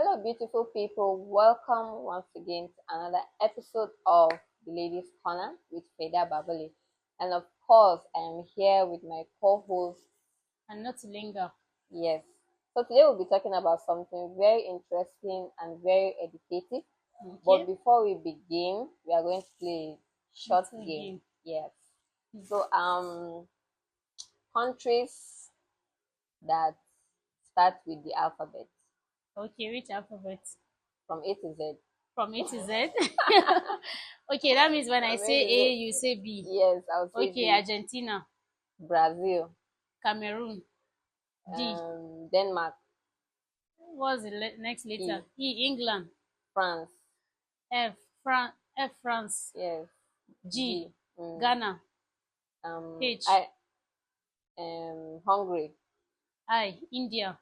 Hello, beautiful people. Welcome once again to another episode of the Ladies Corner with Feda Babali. And of course, I am here with my co host. And not to linger. Yes. So today we'll be talking about something very interesting and very educative. But Okay. before we begin, we are going to play a short It's a game. game. Yes. So countries that start with the alphabet Okay, which alphabet? from A to Z. From A to Z? Okay, that means when I From A say to A, Z. you say B. Yes, I'll say Okay, B. Argentina, Brazil, Cameroon, D. Denmark, What's the next letter? E. England, France, F. France, yes, G. G, Ghana, H. I, Hungary, I. India,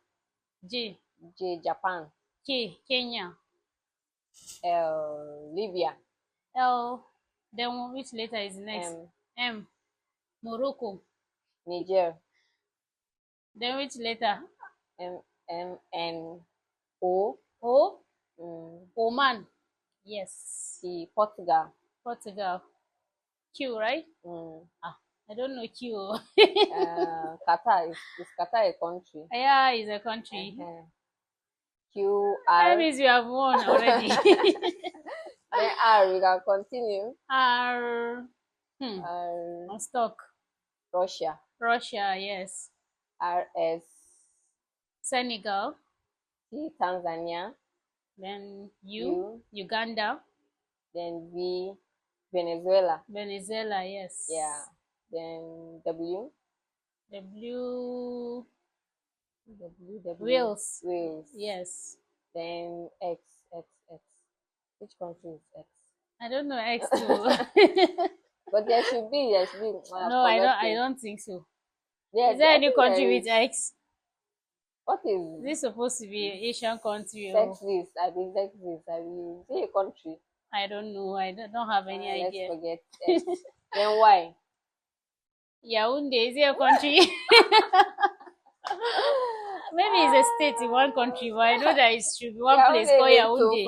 J. J, Japan, K. Kenya, L, Libya, L. Then which letter is next? M, M. Morocco. Niger, Then which letter? N, O, O. mm, Oman. Yes. P, Portugal, Portugal. Q, right? mm, I don't know Q. Qatar, is Qatar a country? Yeah, it's a country. Q, That R, means you have won already. then R, we can continue. R. R, I'm stuck. Russia, Russia, yes. RS, Senegal. T, Tanzania, Then U, Uganda. then V, Venezuela, Venezuela, yes. yeah, then W, W. Wales, Wales. Yes. then X, X. Which country is X? I don't know X too. But there should be. No, I don't think so. Yes, Is there I any think country there with is. X? What Is is this supposed to be an Asian country? Texas? I mean Texas. Is it a country? I don't know. I don't have any idea. Let's forget X. Then Y. Yaoundé, is it a country? Maybe it's a state in one country, but I know there should be one place called Yaoundé.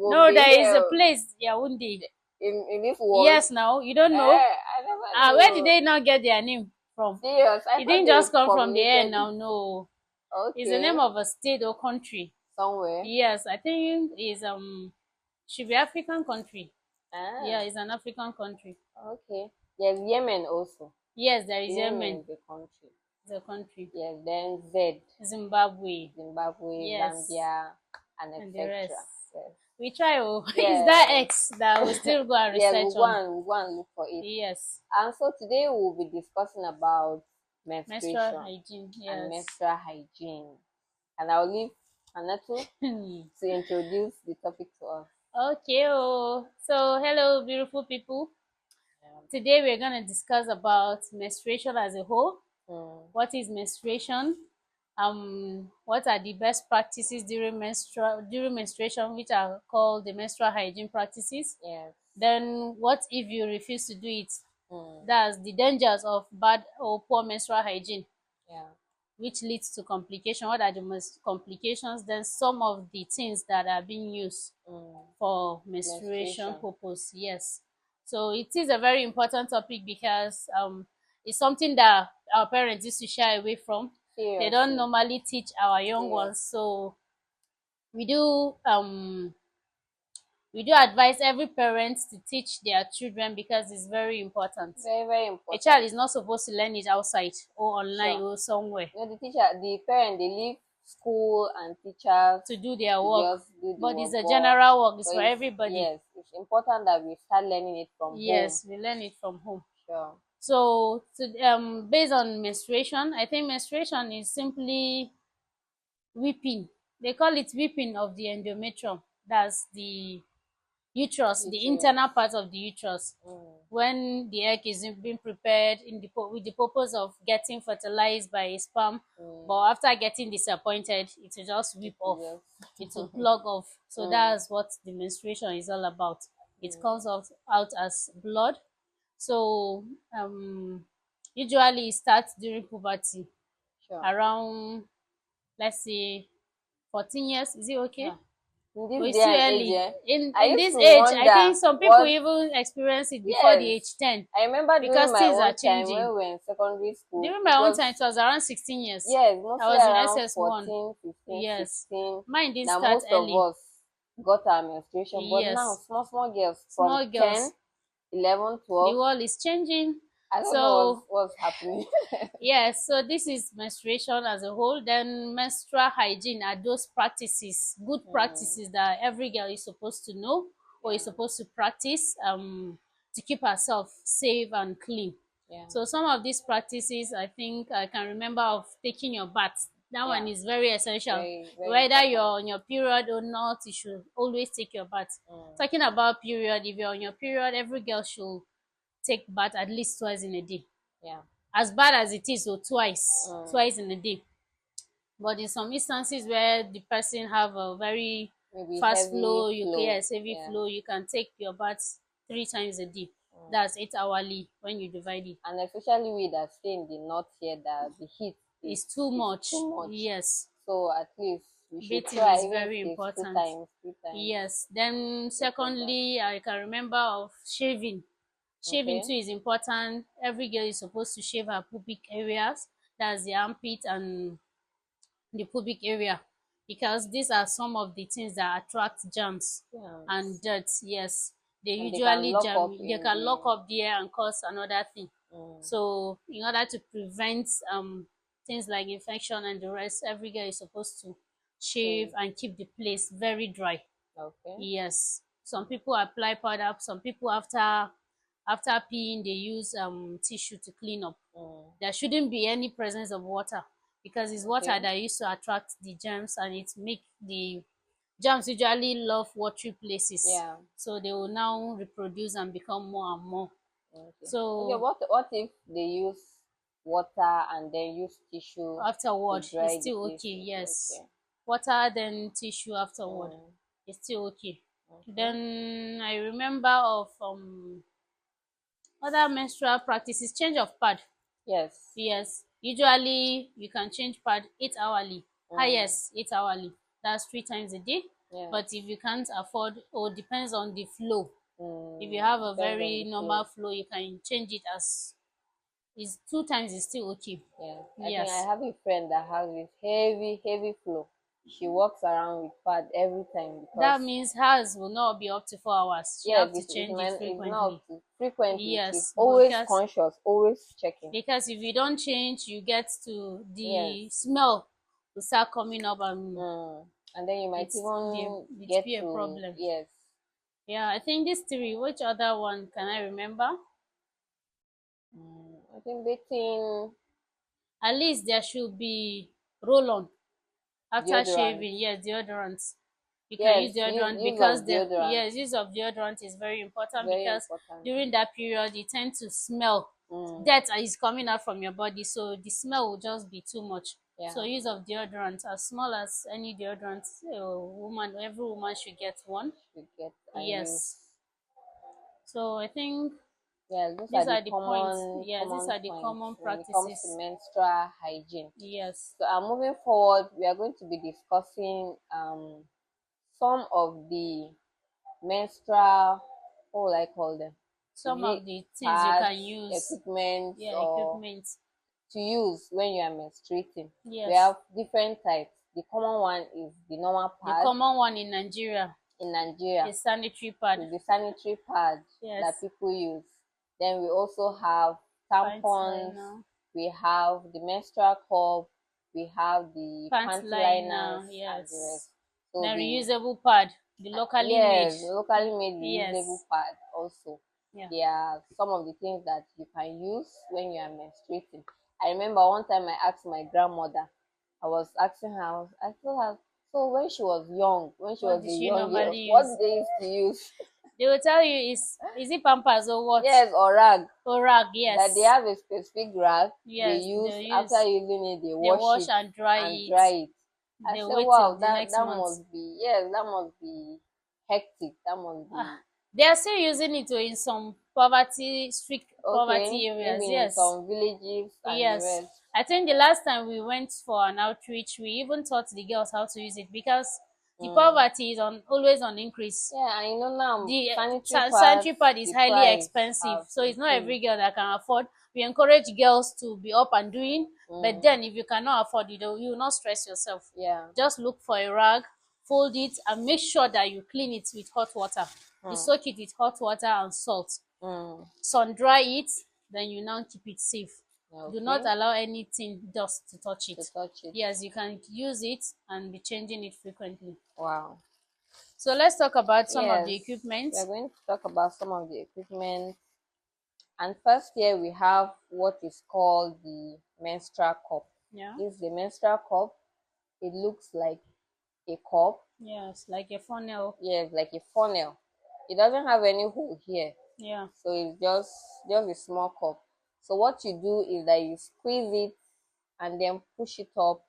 No, there is a place, Yaoundé. In this world? Yes, now. You don't know? I never knew. Where did they not get their name from? Serious? It didn't just come from the air now, no. Okay. It's the name of a state or country. Somewhere? Yes, I think it's should be African country. Yeah, it's an African country. Okay. There's Yemen also. Yes, there is Yemen is a country. It's a country. Yes, then Z. Zimbabwe, yes. Zambia, and etc. The rest. Yes. We try. Yes. Is that X that we still go and research we'll go and look for it. Yes. And so today we'll be discussing about menstruation hygiene. Yes. And menstrual hygiene. And I'll leave Anatu to introduce the topic to us. Okay. So hello, beautiful people. Today we're going to discuss about menstruation as a whole. What is menstruation? What are the best practices during menstruation, which are called the menstrual hygiene practices? Yes. Then what if you refuse to do it? That's the dangers of bad or poor menstrual hygiene. Yeah. Which leads to complication. What are the most complications? Then some of the things that are being used for menstruation purpose. Yes. So it is a very important topic because it's something that our parents used to shy away from. Seriously. They don't normally teach our young ones. So we do advise every parent to teach their children because it's very important. Very, very important. A child is not supposed to learn it outside or online or somewhere. The parent, they leave school and teachers to do their work. But it's a general work. It's for everybody. Yes, it's important that we start learning it from home. Yes, we learn it from home. Sure. So, based on menstruation, I think menstruation is simply weeping. They call it weeping of the endometrium. That's the uterus, the internal part of the uterus. When the egg is being prepared with the purpose of getting fertilized by a sperm, but after getting disappointed, it will just weep off. It will plug off. So that's what the menstruation is all about. It comes out as blood. So usually it starts during puberty. Around, let's say, 14 years. Is it okay? In But this it's day too and age, early. I In used this to age, I wonder think some people what. even experience it before the Yes, age 10 I remember because during my things are own time when changing. we were in secondary school, During it my own was, time, it was around 16 years. yes, I mostly was in around SS1. 14, 15, Yes. 16 Mine did that start most of early. us got our menstruation. But now, Yes. small girls from Small 10, girls. 11, The 12, world is changing. I don't know So what's happening. yes, so this is menstruation as a whole. Then menstrual hygiene are those practices, good Mm, practices that every girl is supposed to know or is yeah, supposed to practice to keep herself safe and clean. yeah, So some of these practices I think I can remember of taking your bath. That one yeah. is very essential. Very, very Whether you're important. on your period or not, you should always take your bath. Mm, Talking about period, if you're on your period, every girl should take bath at least twice in a day, yeah. as bad as it is, so Mm, twice in a day. But in some instances where the person have a very maybe fast heavy flow, you can, flow. yes, heavy Yeah. flow, you can take your bath 3 times a day. Mm. That's 8 hourly when you divide it. And especially we that stay in the north here, that the heat is It's too is much. too much. Yes, So at least we should bathing try, is even if very it's two important. times, 3 times, Yes, then take your bath. secondly, I can remember of shaving. Shaving Okay. too is important. Every girl is supposed to shave her pubic areas, that's the armpit and the pubic area, because these are some of the things that attract germs Yeah. and dirt. Yes, they And they can usually lock jam, up they in can lock the. up there and cause another thing. Mm, So in order to prevent things like infection and the rest, every girl is supposed to shave shave. and keep the place very dry. Okay. Yes, some people apply powder, some people after peeing they use tissue to clean up. Mm, There shouldn't be any presence of water because it's water okay. that used to attract the germs, and it make the germs usually love watery places, Yeah. so they will now reproduce and become more and more. Okay. Okay. So What if they use water and then use tissue to afterward it's dry the still okay. places? Yes, Okay. water then tissue afterward, Mm, it's still okay. okay. Then I remember of other menstrual practices, change of pad. Yes. Yes, usually you can change pad 8 hourly, Mm, highest 8 hourly. That's 3 times a day. But yes. if you can't afford, or depends on the flow. If you Mm, have a depends on very the normal flow. flow, you can change it as is 2 times is still okay. Yeah. I think I Yes. have a friend that has this heavy flow. She walks around with pad every time because That means hers will not be up to 4 hours. She yes, have to it change it might it's not frequently. up to frequently. She's Yes, always conscious, always checking. because if you don't change, you get to Yes. the smell will start coming up, and Mm. And then you might even it's get be a to problem. yes. Yeah, I think these three. Which other one can I remember? I think bathing, At least there should be roll on after deodorant. shaving. Yes, deodorant. You can use Yes, use deodorant use of because the deodorant. yes, use of deodorant is very important Very because important. during that period you tend to smell Mm. dirt is coming out from your body, so the smell will just be too much. Yeah. So use of deodorant, as small as any deodorant, woman, every woman should get one. Should get and use. Yes. So I think Yeah, those are these the are the points. common Yes, these common are the points common when it comes to practices. menstrual hygiene. Yes. So, moving forward, we are going to be discussing some of the menstrual, what will I call them? Is Some it of the things you pads, can use. equipment, Yeah, or equipment. to use when you are menstruating? We Yes. have different types. The common one is the normal The pad common one in Nigeria in Nigeria. is sanitary pad. Is the sanitary pad that Yes. people use. Then we also have Pant tampons, liner. we have the menstrual cup, we have the Pant panty liners liner. and the rest. Yes. So Then the reusable pad. The locally made. yes, the locally made reusable Yes. pad also. Yeah. They are some of the things that you can use when you are menstruating. I remember one time I asked my grandmother, I was asking her, I told her, so when she was young, when she What was did a she young girl, normally what use? did they used to use? They will tell you is it pampers or what? Yes, or rag. Or rag, That they yes. have a specific rag they Yes, use. they'll After use, using it, they they wash wash it and dry and it. dry it. I They said, wait till wow, the that next that month. must be, yes, that must be hectic. That must be They are still using it in some poverty, strict okay. poverty areas. Maybe in Yes. some villages and the Yes. rest. I think the last time we went for an outreach, we even taught the girls how to use it because The poverty is always on increase. Yeah, and now The sanitary sanitary pad is the highly price expensive, have so it's not every increased. girl that can afford. We encourage girls to be up and doing, but Mm, then if you cannot afford it, you will not stress yourself. yeah. Just look for a rag, fold it, and make sure that you clean it with hot water. You Mm, soak it with hot water and salt, mm, sun dry it, then you now keep it safe. Do not okay. allow anything dust to touch To it. touch it. Yes, you can use it and be changing it frequently. Wow. So let's talk about some of the Yes, equipment. we are going to talk about some of the equipment. And first here we have what is called the menstrual cup. Yeah. This is the menstrual cup. It looks like a cup. Yes, like a funnel. Yes, like a funnel. It doesn't have any hole here. Yeah. So it's just a small cup. So what you do is that you squeeze it and then push it up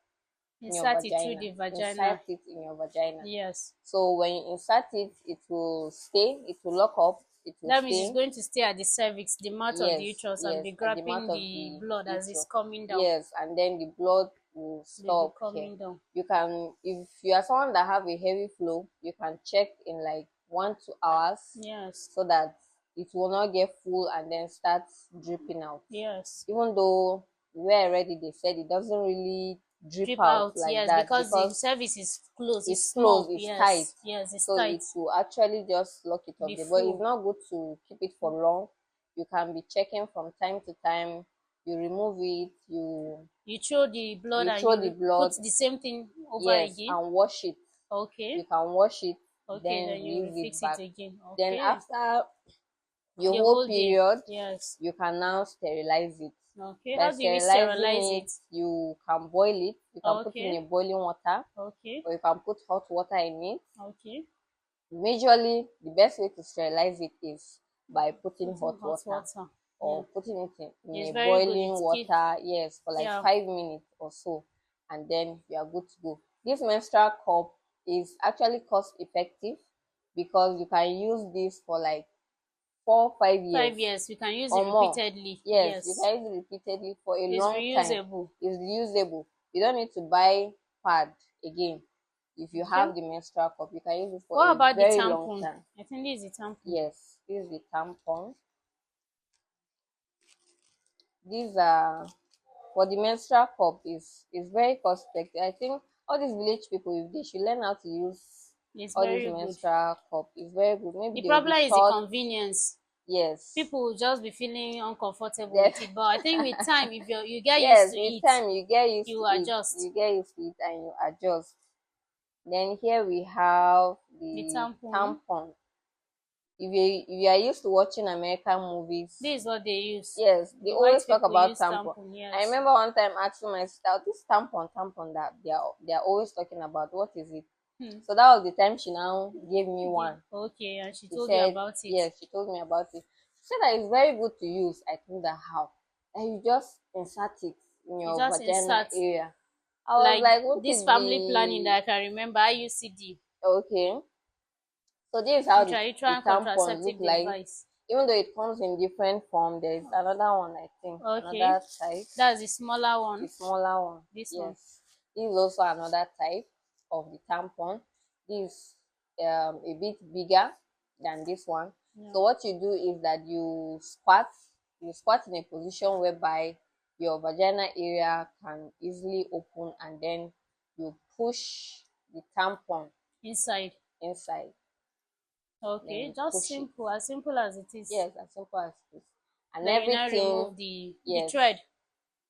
in your Insert it through vagina. the Insert vagina. it in your vagina. Yes. So when you insert it, it will stay, it will lock up, it will That means it's stay. going to stay at the cervix, the mouth of the Yes, uterus, and yes, be at the mouth grabbing of the the blood as it's uterus. coming down. Yes, and then the blood will They be stop here. coming down. You can, if you are someone that have a heavy flow, you can check in like 1-2 hours Yes. so that it will not get full and then start dripping out. Yes. Even though where already they said it doesn't really drip Drip out out. like Yes, that because the because cervix is closed. It's it's closed, small. it's tight. Yes. Yes, it's So tight. it will actually just lock it up Be there. But it's full. not good to keep it for long. You can be checking from time to time. You remove it, You throw the blood you and throw the you put blood, the same thing over yes, again. and wash it. Okay. You can wash it, Okay, then then you use it refix it back. again. Then Okay. after your The whole whole day. period, Yes. you can now sterilize it. Okay. By How do we sterilizing sterilize it, it? you can boil it. You can put in Okay. a boiling water, Okay. or you can put hot water in it. Okay. Majorly, the best way to sterilize it is by putting Putting hot hot water water. Yeah. or putting it in It's a very good. boiling It's key. water, yes, for like Yeah. 5 minutes or so, and then you are good to go. This menstrual cup is actually cost effective because you can use this for like 4 5 years 5 years. We can use or it more. repeatedly. Yes, you Yes. can use it repeatedly for a It's long time. reusable. It's reusable. You don't need to buy pad again. If you Okay. have the menstrual cup, you can use it for What a about the very long tampon? time. I think this is the tampon. Yes, this is the tampon. These are for the menstrual cup is very cost effective. I think all these village people, if they should learn how to use It's all these very good. menstrual cup, it's very good. Maybe The they will be problem is the taught. convenience. Yes, People will just be feeling uncomfortable with def- it. But I think with time, if you get used yes. to With it, time, you get used you to will it. adjust. You get used to it, and you adjust. Then here we have The the tampon. tampon. If you are used to watching American movies, This is what they use. yes, they The white always talk people about use tampon. tampon. I Yes. remember one time asking my sister, this tampon that they are always talking about, what is it? Hmm. So that was the time she now gave me one. Okay, and she She told you said, about it. yes, she told me about it. She said that it's very good to use. I told her how. And you just insert it in You your just vagina insert, area. I was like like, won't this it family planning be that I can remember, IUCD, okay? So this is how the intrauterine tampons look contraceptive like. device. Even though it comes in different form, there is another one, I think, Okay, another type, that's the smaller the one. smaller one. This one. Yes, this is also another type of the tampon. This a bit bigger than this one. Yeah. So what you do is that you squat in a position whereby your vagina area can easily open, and then you push the tampon Inside. inside. Then Okay, you just push it. simple, as simple as it is. Yes, as simple as this. And Then you now everything, remove the yes. thread.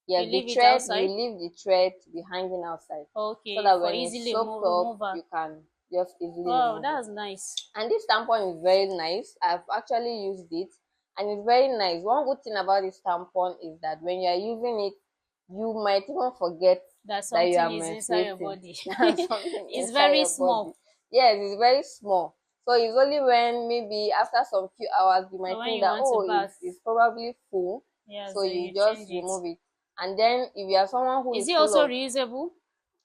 You Yes, the leave it thread, you outside. leave the thread to be hanging outside. So Okay, that for when it's easily soaked up, removal. you can just easily Wow, remove it. that's nice. And this tampon is very nice. I've actually used it and it's very nice. One good thing about this tampon is that when you are using it, you might even forget That that you are something is inside your menstruating. body. There's something It's inside very your body. small. Yes, it's very small. So it's only when maybe after some few hours you might So when think you that, want to oh, bath, it's probably full. yes, So then you you just change it. remove it. And then if you are someone who Is is it full also of, reusable?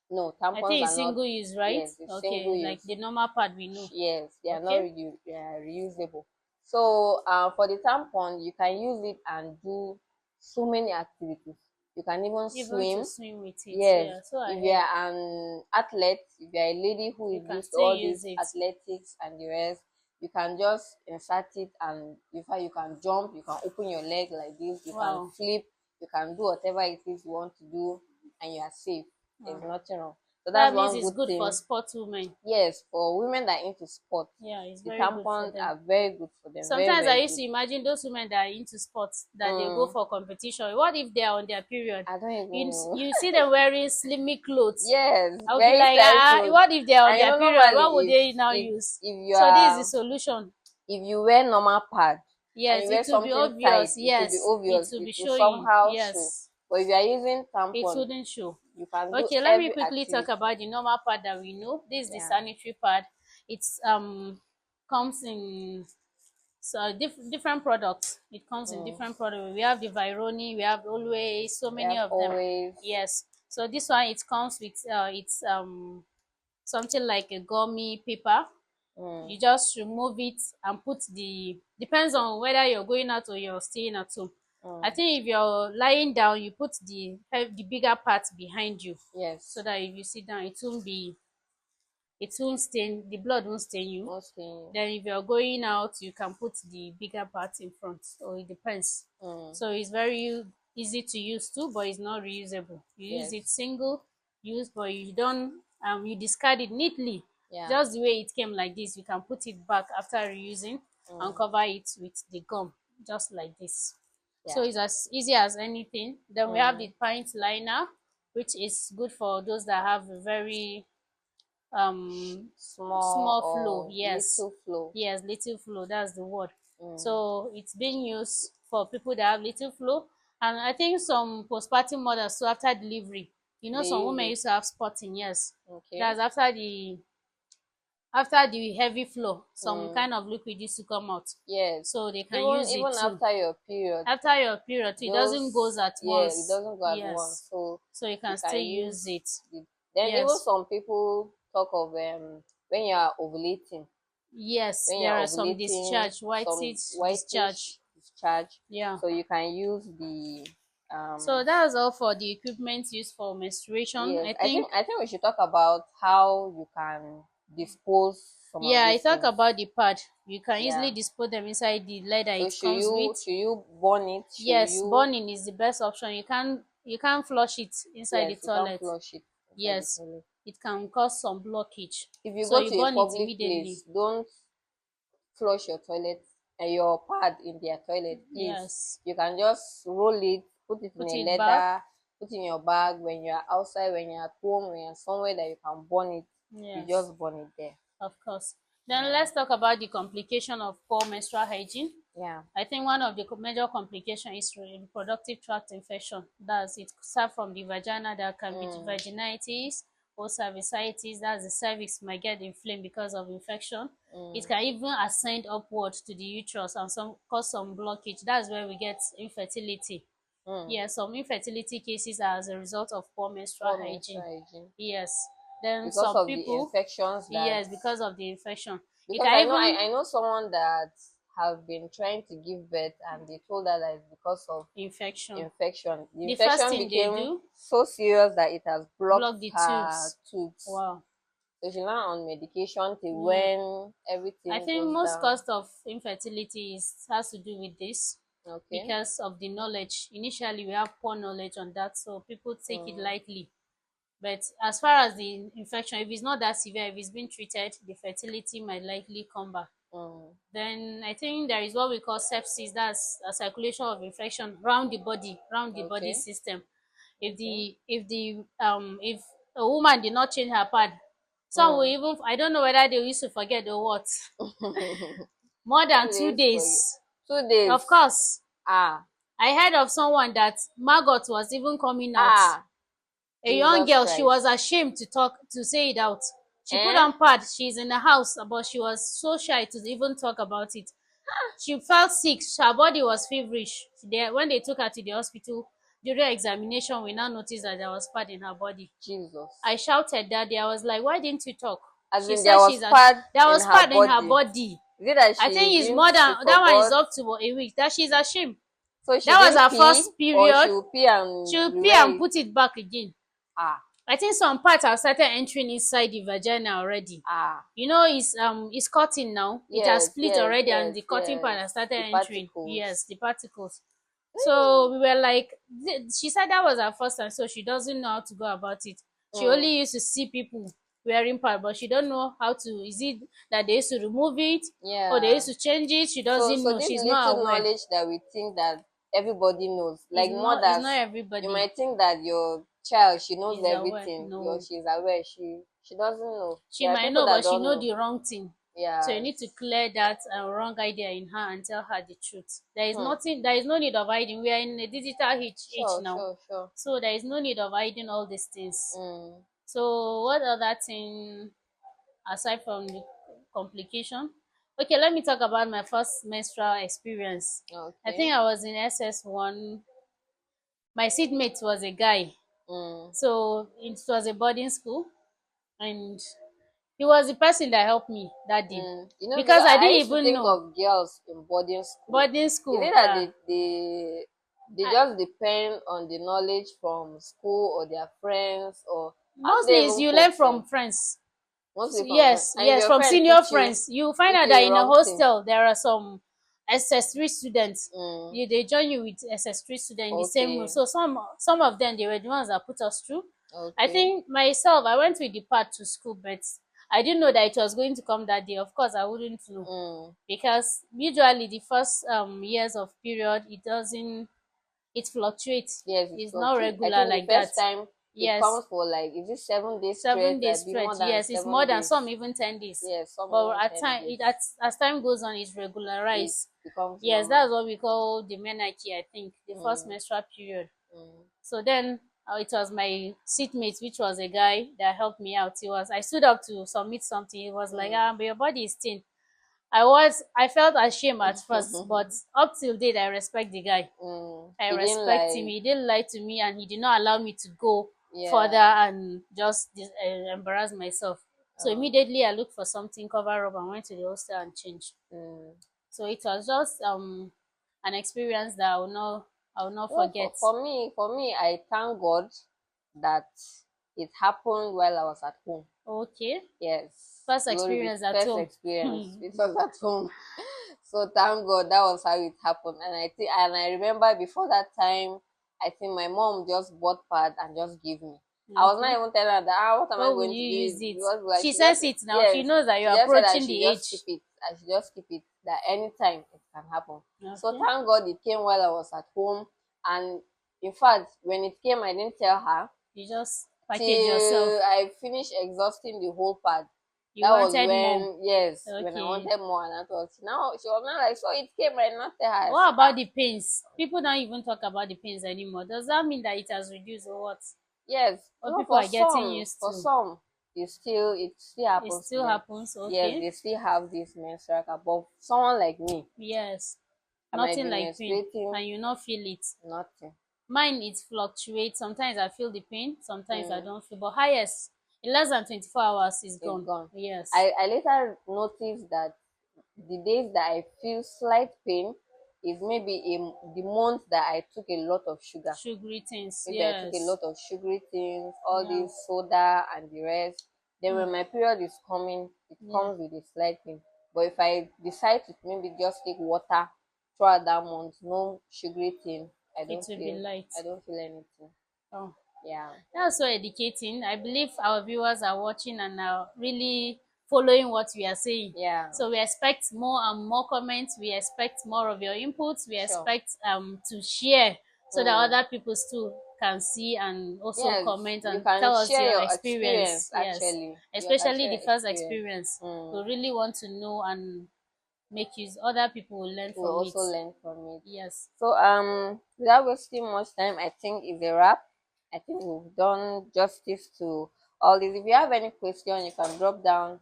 no, I tampons think are it's not, single use, right? yes, it's single Okay, like use. the normal pad we know. Yes, they are not Okay. reusable. So for the tampon, you can use it and do so many activities. You can even Even to swim. swim with it. Yes, Yeah, so I if heard. you're an athlete, if you're a lady who You is can used to still all use these it. athletics and the rest, you can just insert it, and in fact you can jump, you can open your leg like this, you can Wow. flip, you can do whatever it is you want to do, and you are safe. There's Wow. nothing wrong. So that's That means one it's good good for thing. sports women. Yes, for women that are into sports, Yeah, it's the very good for tampons them. are very good for them. Very, Sometimes I very used good. to imagine those women that are into sports that they go Mm, for competition. What if they are on their period? I don't even You know. you see them wearing slimy clothes. Yes, I'll be very like, style clothes. what if they are on And their period? What would normally, they now if use? if you So this is the are solution. if you wear normal pad and Yes, you it wear will be something tight, obvious. it will be Yes, it obvious. will It be will showing. somehow show. Yes, But if you are using it tampon, wouldn't show. you can do Okay, let me every quickly talk activity. about the normal pad that we know. This is the Yeah. sanitary pad. It's comes in so different products. It comes in Mm. different products. We have the Vironi, we have Always, so We many have of them. always. Yes. So this one it comes with it's something like a gummy paper. Mm. You just remove it and put the depends on whether you're going out or you're staying at home. I Mm. think if you're lying down, you put the bigger part behind you so Yes. that if you sit down, it won't stain the blood won't stain you. Mostly. Then if you're going out, you can put the bigger part in front. So it depends. Mm. So it's very easy to use too, but it's not reusable. You use it Yes. single use, but you don't you discard it neatly. Yeah. Just the way it came like this, you can put it back after reusing and Mm. cover it with the gum, just like this. So Yeah. it's as easy as anything. Then we have the Mm. pint liner, which is good for those that have a very Small small flow. or Yes, little flow. yes, little flow, that's the word. Mm. So it's being used for people that have little flow, and I think some postpartum mothers, so after delivery, They some use women it. used to have spotting. Yes, Okay. that's after the heavy flow, some Mm. kind of liquid used to come out, Yes. so they can Even use it even too. after your period, After your period it doesn't those goes at yeah, it once. doesn't go at once. Yes, So so you you can can still use use it. it. Then even Yes, some people talk of when you are ovulating. yes, When you there are are some ovulating, discharge, white some teeth whitish discharge. discharge. Yeah. So you can use the So that's all for the equipment used for menstruation. yes. I I think think, I think we should talk about how you can dispose some of yeah, I these talk things. about the pad. You can Yeah. easily dispose them inside the leather So it comes with. should you burn it? Should Yes, you burning is the best option. You can't flush it inside the yes, you can toilet. flush it inside the Yes, toilet. it can cause some blockage. If you So go you to a burn it public immediately. place, don't flush your toilet and your pad in their toilet, please. Yes. You can just roll it, put it in Put a it back. leather, put in your bag when you're outside, when you're at home, when you're somewhere that you can burn it, you Yes, just burn it there. of course. Then Yeah. let's talk about the complication of poor menstrual hygiene. Yeah. I think one of the major complications is reproductive tract infection. That's it start from the vagina. That can be Mm, vaginitis or cervicitis. That's the cervix might get inflamed because of infection. It mm, can even ascend upward to the uterus and cause some blockage. That's where we get infertility. mm. Yes, some infertility cases are as a result of poor menstrual Poor menstrual hygiene. hygiene. Yes. Then Because some of the people, infections that yes, because of the infection. You because can even I know someone that have been trying to give birth and they told her that it's because of infection. infection. The The first infection thing they became do, so serious that it has blocked block the her tubes. tubes. Wow. So she's now on medication till Yeah. when I everything think goes most down. cost of infertility has to do with this Okay. because of the knowledge. Initially, we have poor knowledge on that, so people take it Mm, lightly. But as far as the infection, if it's not that severe, if it's been treated, the fertility might likely come back. mm, Then I think there is what we call sepsis. That's a circulation of infection round the body okay. system. If Okay. if a woman did not change her pad, some will Mm. even, I don't know whether they used to forget or what, more than What two days for you? days. 2 days. Of course, Ah. I heard of someone that maggot was even coming out. Ah. A young Jesus girl, she was Christ. ashamed to say it out. She put Eh? on pad, she's in the house, but she was so shy to even talk about it. She felt sick, her body was feverish. When they took her to the hospital, during examination, we now noticed that there was pad in her body. Jesus. I shouted that day. I was like, why didn't you talk? As She in there said was pad there in was her pad in her body. body. Is it that I think it's she more than that one is forgot? up to a week that she's ashamed. So she That was didn't her pee, first or she period. will pee She'll and pee and rewear it. put it back again. Ah, I think some parts have started entering inside the vagina already. ah. You know, it's cutting now. It has Yes, split yes, already, and yes, the cutting part yes. has started The entering. Yes, particles. the particles. So we were like, she said that was her first time, so she doesn't know how to go about it. She Mm. only used to see people wearing pad, but she don't know how to. Is it that they used to remove it, or they Yeah. used to change it? She So, doesn't so know. this She's not little aware. knowledge that we think that everybody knows, like It's not mothers, you everybody might think that your child, she knows is aware. everything. No, She's aware. She doesn't know. she There are might people know, that but she don't know know. the wrong thing. So you Yeah. need to clear that wrong idea in her and tell her the truth. There is Hmm. nothing. There is no need of hiding. We are in a digital age Sure, now, sure, sure. so there is no need of hiding all these things. Mm. So what other thing aside from the complication? Okay, let me talk about my first menstrual experience. I Okay. think I was in SS1. My seatmate was a guy, Mm. so it was a boarding school, and he was the person that helped me that day You know, because because I I didn't used to even think know. of girls in boarding school. Boarding Is school, it that they I, just depend on the knowledge from school or their friends, or how do they mostly is even you learn cope from self? friends. Mostly from friends. Yes, And if yes, your from friend senior teach you friends. You find out that a in a wrong thing. hostel there are some SS3 students. Mm, They join you with SS3 students in the same room. okay, So some of them, they were the ones that put us through. I okay. think myself, I went with the part to school, but I didn't know that it was going to come that day. Of course, I wouldn't know, Mm. because usually the first years of period, it fluctuates. Yes, it It's not fluctuates. I regular think the like that. first time it Yes, comes for, like, is it 7 days straight? 7 days That be stretch. more than Yes, it's more seven than days. some, even 10 days. Yes, some But even at ten time, days. as time goes on, it's It regularized. becomes Yes, normal. that's what we call the menarche. I think the first Mm, menstrual period. mm, So then it was my seatmate, which was a guy that helped me out. I stood up to submit something. He was like, mm. but your body is thin. I felt ashamed at first, but up till date, I respect the guy. I He didn't respect him. like. He didn't lie to me, and he did not allow me to go further Yeah. and just embarrass myself. So Oh. immediately I looked for something cover up and went to the hostel and changed. Mm. So it was just an experience that I will not Well, forget. for me, I thank God that it happened while I was at home. Okay. Yes, First glory be experience at first home. experience. It was at home. So thank God that was how it happened. And I remember before that time, I think my mom just bought pad and just gave me. I was not Okay. even telling her that, what am I What will going to you do? use It it? was like She she just, says it now. She yes, knows that she you're just said I approaching should the just age. keep it. I should just keep it, that anytime it can happen. So Okay. thank God it came while I was at home. And in fact, when it came, I didn't tell her You just package yourself. till I finished exhausting the whole pad. You That was wanted more. when, yes, when I Okay. wanted more, and she was now like, so it came, I not tell her. I What said, about the pains? People don't even talk about the pains anymore. Does that mean that it has reduced or what? yes, Or no, people for are getting some, used for to? some, it still It happens to still them. happens. Yes, Okay. they still have this menstrual cup. But someone like me, Yes. I might Nothing be like pain, menstruating, and you not feel it. nothing. Mine, it fluctuates. Sometimes I feel the pain, sometimes I Mm, don't feel. But highest, in less than 24 hours, is it's gone. gone. Yes. I later noticed that the days that I feel slight pain is maybe the month that I took a lot of sugar. Sugary things. Maybe I took a Yes. lot of sugary things, all Yeah. this soda and the rest. Then Mm. when my period is coming, it Yeah. comes with a slight pain. But if I decide to maybe just take water throughout that month, no sugary thing, I It don't will be feel light. I don't feel anything. Oh. Yeah. That's so educating. I believe our viewers are watching and are really following what we are saying. Yeah. So we expect more and more comments. We expect more of your inputs. We Sure. expect to share so that Mm. other people too can see and also Yes, comment you and can tell us share your your experience. experience Yes, actually. You can especially share the your first experience. experience. We Mm. really want to know and make use. Other people will learn We'll from it. also learn from it. Yes. So without wasting much time, I think it's a wrap. I think we've done justice to all this. If you have any question, you can drop down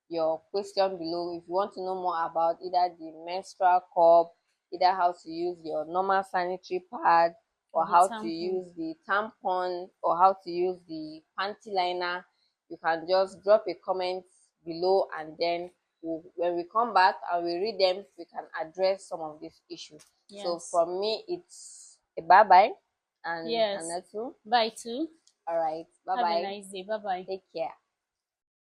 your question below. If you want to know more about either the menstrual cup, either how to use your normal sanitary pad, Or or the how to tampon. use the tampon, or how to use the panty liner, you can just drop a comment below, and then when we come back and we read them, we can address some of these issues. So Yes. from me, it's a bye bye, and Yes. Anatu. Bye too. All right, bye Have a bye. nice day. Bye bye. Take care.